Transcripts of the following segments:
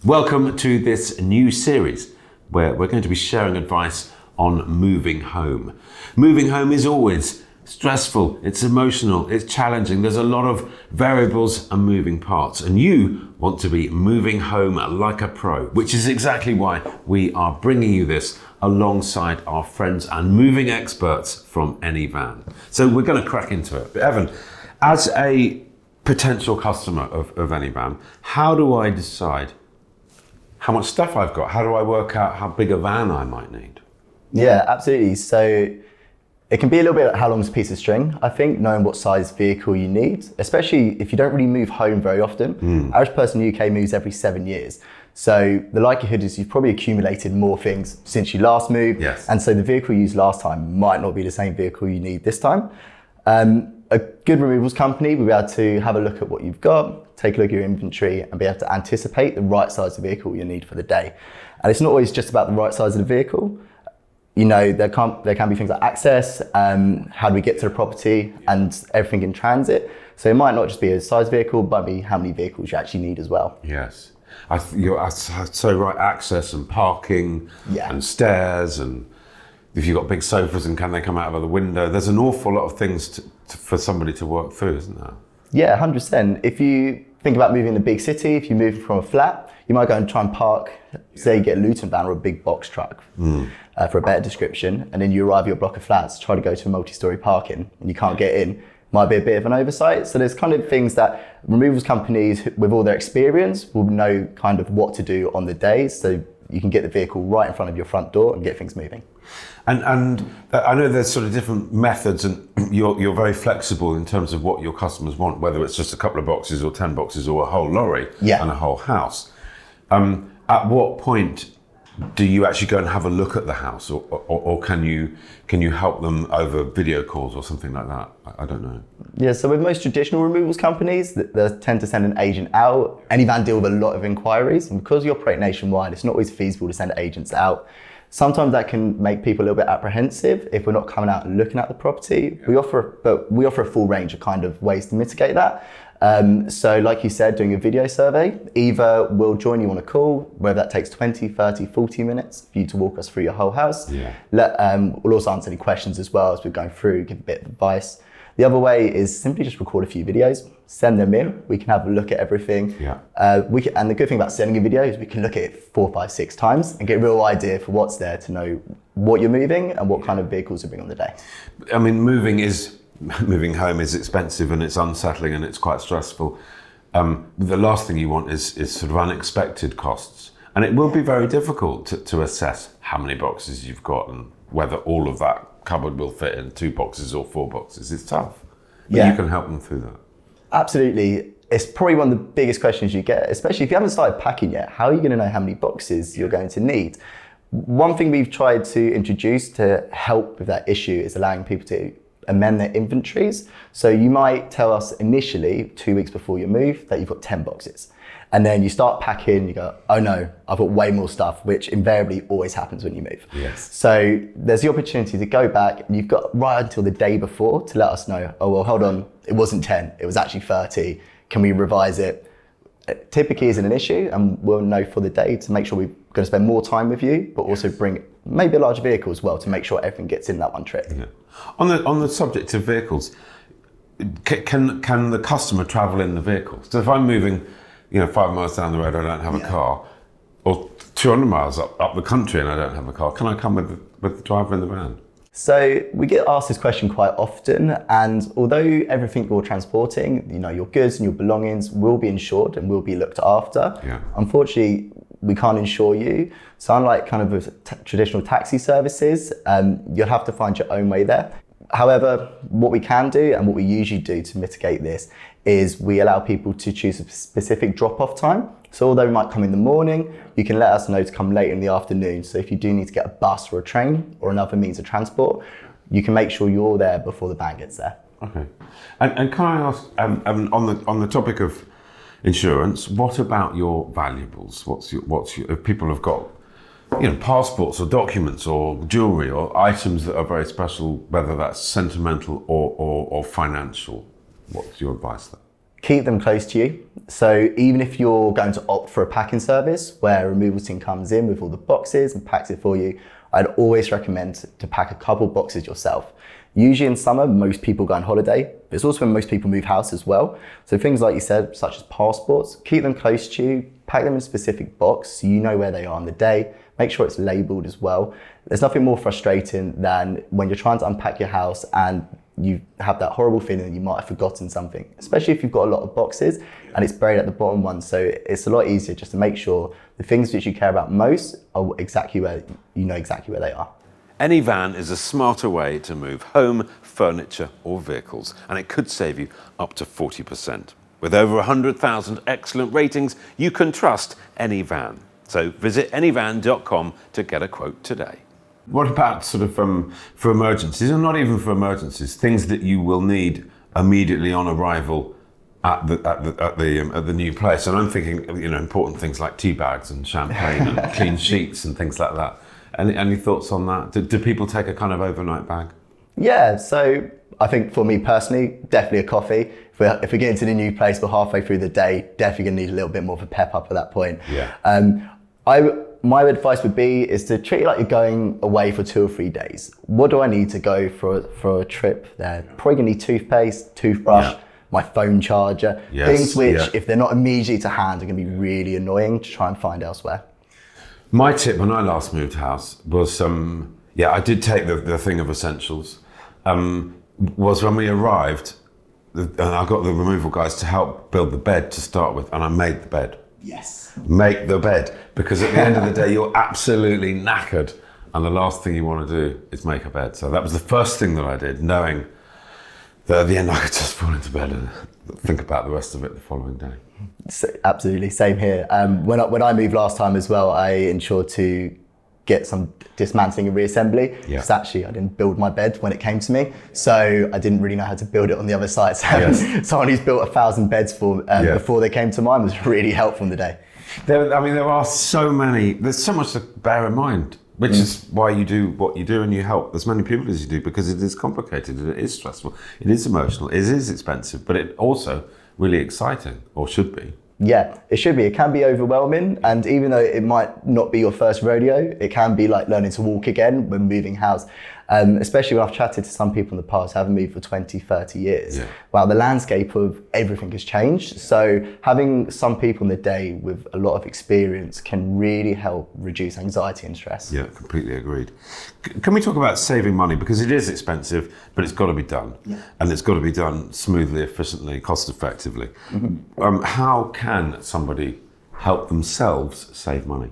Welcome to this new series where we're going to be sharing advice on moving home. Moving home is always stressful, it's emotional, it's challenging. There's a lot of variables and moving parts, and you want to be moving home like a pro, which is exactly why we are bringing you this alongside our friends and moving experts from AnyVan. So we're going to crack into it. But Evan, as a potential customer of AnyVan, how do I decide how much stuff I've got? How do I work out how big a van I might need? Yeah, absolutely. So it can be a little bit like how long's a piece of string, I think, knowing what size vehicle you need, especially if you don't really move home very often. Average person in the UK moves every 7 years. So the likelihood is you've probably accumulated more things since you last moved. Yes. And so the vehicle you used last time might not be the same vehicle you need this time. A good removals company will be able to have a look at what you've got, take a look at your inventory and be able to anticipate the right size of vehicle you need for the day. And it's not always just about the right size of the vehicle. You know, there can be things like access, how do we get to the property and everything in transit. So it might not just be a size vehicle, but be how many vehicles you actually need as well. Yes. You're so right, access and parking and stairs, and if you've got big sofas and can they come out of the window, there's an awful lot of things for somebody to work through, isn't there? Yeah, 100%. If you think about moving in a big city, if you move from a flat, you might go and try and park, say you get a Luton van or a big box truck for a better description, and then you arrive at your block of flats, try to go to a multi-storey parking and you can't get in. Might be a bit of an oversight. So there's kind of things that removals companies with all their experience will know kind of what to do on the day, so you can get the vehicle right in front of your front door and get things moving. And I know there's sort of different methods, and you're very flexible in terms of what your customers want, whether it's just a couple of boxes or 10 boxes or a whole lorry and a whole house. At what point do you actually go and have a look at the house, or can you help them over video calls or something like that? I don't know. Yeah, so with most traditional removals companies, they tend to send an agent out. AnyVan deal with a lot of inquiries, and because you operate nationwide, it's not always feasible to send agents out. Sometimes that can make people a little bit apprehensive if we're not coming out and looking at the property. We offer a full range of kind of ways to mitigate that. So like you said, doing a video survey, either we'll join you on a call, whether that takes 20, 30, 40 minutes for you to walk us through your whole house. We'll also answer any questions as well as we're going through, give a bit of advice. The other way is simply just record a few videos, send them in, we can have a look at everything. And the good thing about sending a video is we can look at it 4, 5, 6 times and get a real idea for what's there to know what you're moving and what kind of vehicles are being on the day. I mean, moving home is expensive and it's unsettling and it's quite stressful. The last thing you want is sort of unexpected costs. And it will be very difficult to assess how many boxes you've got and whether all of that cupboard will fit in 2 boxes or 4 boxes. It's tough, but you can help them through that. Absolutely. It's probably one of the biggest questions you get, especially if you haven't started packing yet. How are you going to know how many boxes you're going to need? One thing we've tried to introduce to help with that issue is allowing people to amend their inventories. So you might tell us initially 2 weeks before you move that you've got 10 boxes. And then you start packing, you go, oh no, I've got way more stuff, which invariably always happens when you move. Yes. So there's the opportunity to go back, and you've got right until the day before to let us know, oh, well, hold on, it wasn't 10, it was actually 30. Can we revise it? It typically isn't an issue, and we'll know for the day to make sure we're going to spend more time with you, but also bring maybe a larger vehicle as well to make sure everything gets in that one trip. Yeah. On the subject of vehicles, can the customer travel in the vehicle? So if I'm moving 5 miles down the road, I don't have a car, or 200 miles up the country and I don't have a car, can I come with the driver in the van? So we get asked this question quite often, and although everything you're transporting, your goods and your belongings will be insured and will be looked after, unfortunately, we can't insure you. So unlike kind of with traditional taxi services, you'll have to find your own way there. However, what we can do and what we usually do to mitigate this is we allow people to choose a specific drop-off time. So although we might come in the morning, you can let us know to come late in the afternoon. So if you do need to get a bus or a train or another means of transport, you can make sure you're there before the van gets there. Okay. And can I ask, on the topic of insurance, what about your valuables? If people have got passports or documents or jewelry or items that are very special, whether that's sentimental or financial, what's your advice there? keep them close to you. So even if you're going to opt for a packing service where a removal team comes in with all the boxes and packs it for you, I'd always recommend to pack a couple boxes yourself. Usually in summer, most people go on holiday, but it's also when most people move house as well. So things like you said, such as passports, keep them close to you, pack them in a specific box so you know where they are on the day. Make sure it's labeled as well. There's nothing more frustrating than when you're trying to unpack your house and you have that horrible feeling that you might have forgotten something, especially if you've got a lot of boxes and it's buried at the bottom one. So it's a lot easier just to make sure the things which you care about most are exactly where you know exactly where they are. AnyVan is a smarter way to move home, furniture or vehicles, and it could save you up to 40%. With over 100,000 excellent ratings, you can trust AnyVan. So visit anyvan.com to get a quote today. What about sort of for emergencies, or not even for emergencies, things that you will need immediately on arrival at the new place? And I'm thinking, important things like tea bags and champagne and clean sheets and things like that. Any thoughts on that? Do people take a kind of overnight bag? Yeah, so I think for me personally, definitely a coffee. If we get into the new place, we're halfway through the day, definitely gonna need a little bit more of a pep up at that point. Yeah. My advice would be is to treat it like you're going away for 2 or 3 days. What do I need to go for a trip there? Probably gonna need toothpaste, toothbrush, my phone charger, things which, if they're not immediately to hand, are gonna be really annoying to try and find elsewhere. My tip when I last moved house was, I did take the thing of essentials, was when we arrived, and I got the removal guys to help build the bed to start with, and I made the bed. Yes. Make the bed, because at the end of the day, you're absolutely knackered, and the last thing you want to do is make a bed. So that was the first thing that I did, knowing that at the end I could just fall into bed and think about the rest of it the following day. So, absolutely, same here. When I moved last time as well, I ensured to get some dismantling and reassembly. Because actually I didn't build my bed when it came to me, so I didn't really know how to build it on the other side. So someone who's built 1,000 beds before they came to mine was really helpful in the day. There are so many, there's so much to bear in mind, which is why you do what you do and you help as many people as you do, because it is complicated, it is stressful, it is emotional, it is expensive, but it also really exciting, or should be. Yeah, it should be. It can be overwhelming, and even though it might not be your first rodeo, it can be like learning to walk again when moving house. Especially when I've chatted to some people in the past who haven't moved for 20, 30 years. Well, the landscape of everything has changed. So having some people in the day with a lot of experience can really help reduce anxiety and stress. Yeah, completely agreed. Can we talk about saving money? Because it is expensive, but it's got to be done. And it's got to be done smoothly, efficiently, cost effectively. How can somebody help themselves save money?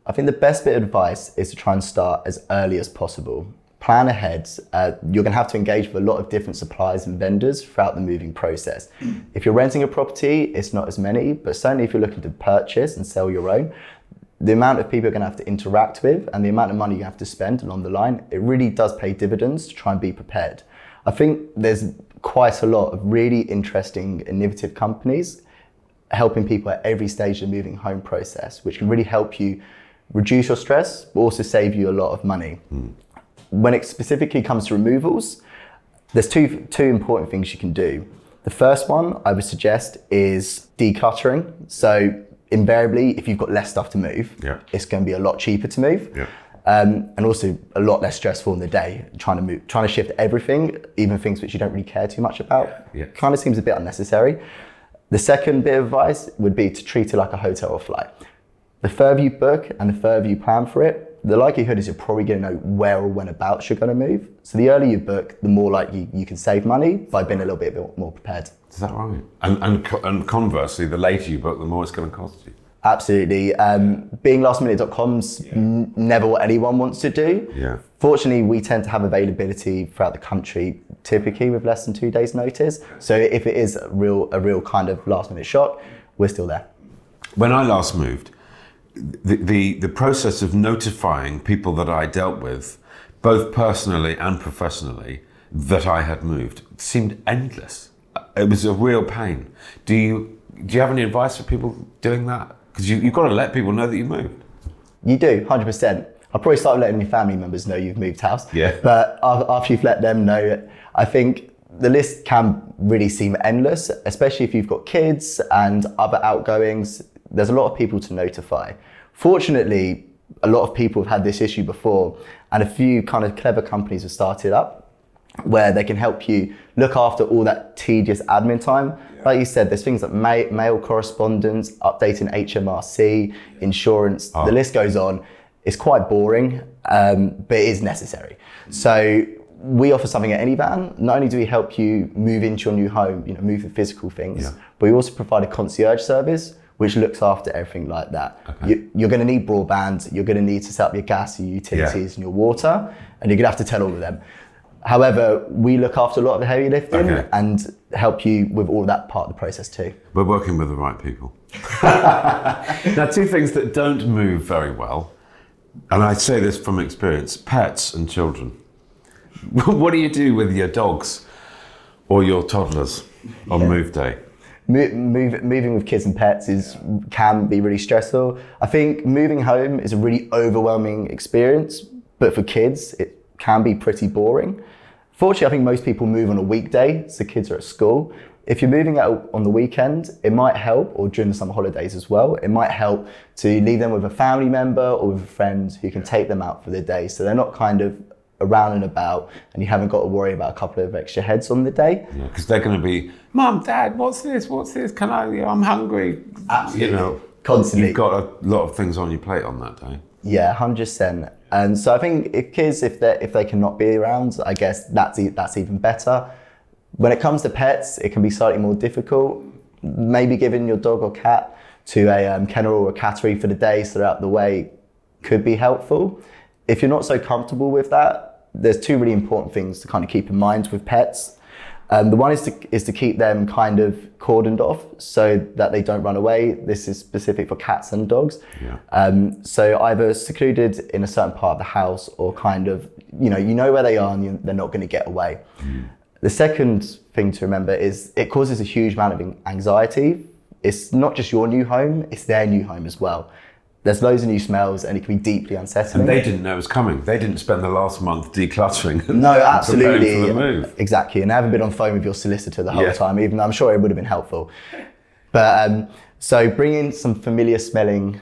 I think the best bit of advice is to try and start as early as possible. Plan ahead. You're going to have to engage with a lot of different suppliers and vendors throughout the moving process. If you're renting a property, it's not as many, but certainly if you're looking to purchase and sell your own, the amount of people you're going to have to interact with and the amount of money you have to spend along the line, it really does pay dividends to try and be prepared. I think there's quite a lot of really interesting, innovative companies helping people at every stage of the moving home process, which can really help you reduce your stress, but also save you a lot of money. When it specifically comes to removals, there's two important things you can do. The first one I would suggest is decluttering. So invariably, if you've got less stuff to move, it's going to be a lot cheaper to move. And also a lot less stressful in the day, trying to shift everything, even things which you don't really care too much about. Kind of seems a bit unnecessary. The second bit of advice would be to treat it like a hotel or flight. The further you book and the further you plan for it, the likelihood is you're probably going to know where or when about you're going to move. So the earlier you book, the more likely you can save money by being a little bit more prepared. Is that right? And conversely, the later you book, the more it's going to cost you. Absolutely. Being lastminute.com's never what anyone wants to do. Fortunately, we tend to have availability throughout the country, typically with less than 2 days notice. So if it is a real kind of last minute shock, we're still there. When I last moved, the process of notifying people that I dealt with, both personally and professionally, that I had moved seemed endless. It was a real pain. Do you have any advice for people doing that? Because you've got to let people know that you moved. You do, 100%. I'll probably start letting your family members know you've moved house. Yeah. But after you've let them know, I think the list can really seem endless, especially if you've got kids and other outgoings. There's a lot of people to notify. Fortunately, a lot of people have had this issue before, and a few kind of clever companies have started up where they can help you look after all that tedious admin time. Like you said, there's things like mail correspondence, updating HMRC, insurance, the list goes on. It's quite boring, but it is necessary. So we offer something at AnyVan. Not only do we help you move into your new home, move the physical things, but we also provide a concierge service which looks after everything like that. Okay. You're going to need broadband, you're going to need to set up your gas, your utilities and your water, and you're going to have to tell all of them. However, we look after a lot of the heavy lifting and help you with all of that part of the process too. We're working with the right people. Now, two things that don't move very well, and I say this from experience, pets and children. What do you do with your dogs or your toddlers on move day? Moving with kids and pets can be really stressful. I think moving home is a really overwhelming experience, but for kids, it can be pretty boring. Fortunately, I think most people move on a weekday, so kids are at school. If you're moving out on the weekend, it might help, or during the summer holidays as well, it might help to leave them with a family member or with a friend who can take them out for the day, so they're not kind of around and about, and you haven't got to worry about a couple of extra heads on the day. Yeah, because they're going to be, Mum, Dad, what's this? Can I'm hungry. Absolutely. Constantly. You've got a lot of things on your plate on that day. Yeah, 100%. And so I think if kids, if they cannot be around, I guess that's even better. When it comes to pets, it can be slightly more difficult. Maybe giving your dog or cat to a kennel or a cattery for the day so they're out the way could be helpful. If you're not so comfortable with that, there's two really important things to kind of keep in mind with pets. The one is to keep them kind of cordoned off so that they don't run away. This is specific for cats and dogs. Yeah. So either secluded in a certain part of the house, or kind of, you know where they are and they're not going to get away. Mm. The second thing to remember is it causes a huge amount of anxiety. It's not just your new home, it's their new home as well. There's loads of new smells and it can be deeply unsettling. And they didn't know it was coming. They didn't spend the last month decluttering. No, absolutely. For the move. Exactly. And they haven't been on phone with your solicitor the whole time, even though I'm sure it would have been helpful. But so bringing some familiar smelling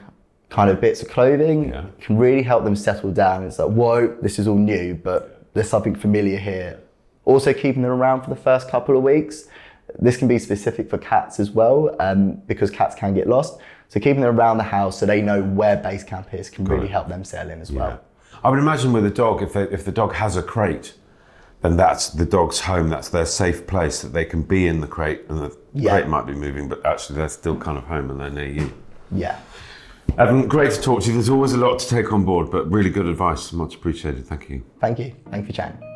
kind of bits of clothing can really help them settle down. It's like, whoa, this is all new, but there's something familiar here. Also keeping them around for the first couple of weeks. This can be specific for cats as well, because cats can get lost. So keeping them around the house so they know where base camp is can really help them settle in as well. I would imagine with a dog, if the dog has a crate, then that's the dog's home, that's their safe place, that they can be in the crate, and the crate might be moving, but actually they're still kind of home and they're near you. Yeah. Evan, great to talk to you. There's always a lot to take on board, but really good advice. Much appreciated. Thank you. Thank you. Thank you for chatting.